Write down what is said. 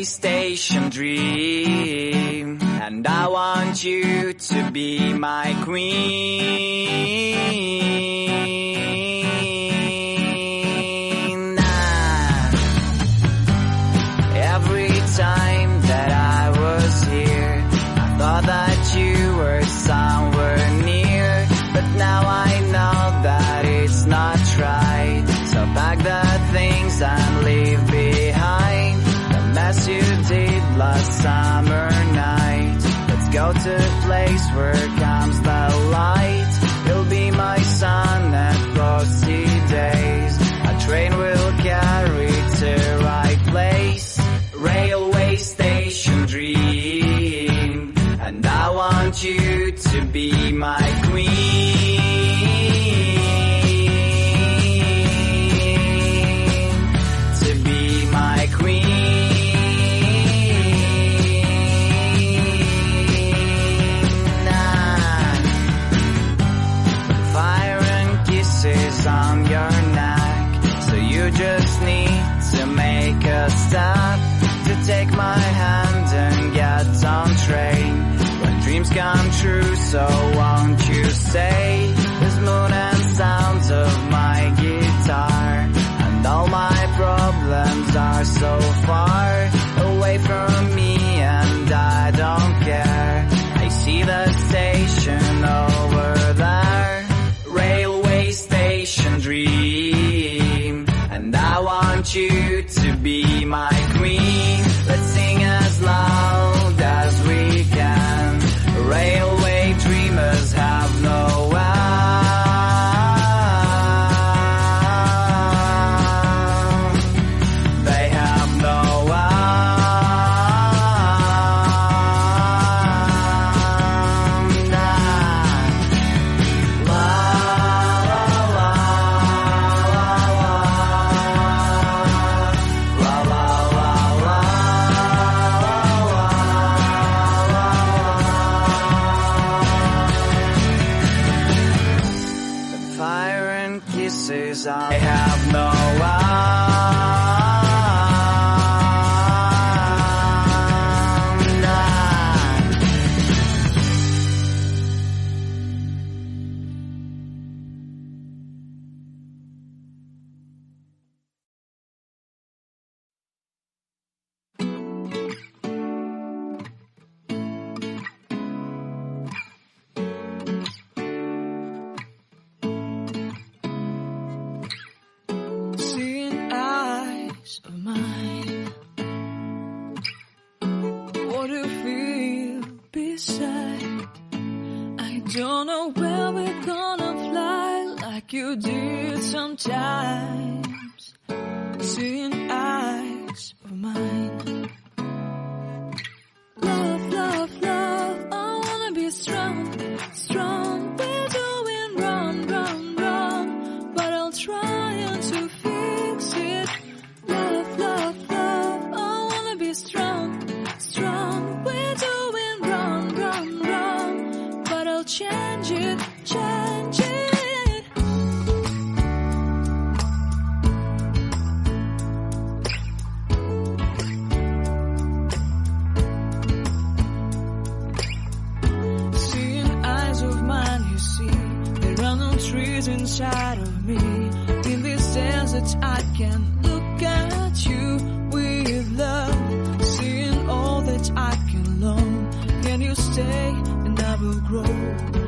railway station dream, and I want you to be my queen. Every time that I was here, I thought that you were somewhere near, but now I know that it's not right. So pack the things and leave behind the mess you did last summer night. Let's go to a place where comes the light. You'll be my sun and frosty days. A train will carry to right place. Railway station dream, and I want you to be my queen. To be my queen. Fire and kisses on your neck, so you just need to make a step to take my hand and get on train. When dreams come true, so won't you stay? The smooth and sounds of my guitar, and all my problems are so far away from me, and I don't care. I see the station over there. Railway station dream, and I want you to be my queen. Let's sing as loud as we can. Railway dreamers have no end. They have no end. La la la la la la la. Fire and kisses, I have no Seeing eyes of mine, what do you feel beside? I don't know where we're gonna fly like you did sometimes. Seeing eyes of mine. Love, love, love, I wanna be strong, strong. We're doing wrong, wrong, wrong, but I'll try to fix it. Love, love, love, I wanna be strong, strong. We're doing wrong, wrong, wrong, but I'll change it, change it. Seeing eyes of mine, you see, there are no trees inside of me. In this desert, I can look at you with love. Seeing all that I can long. Can you stay and I will grow?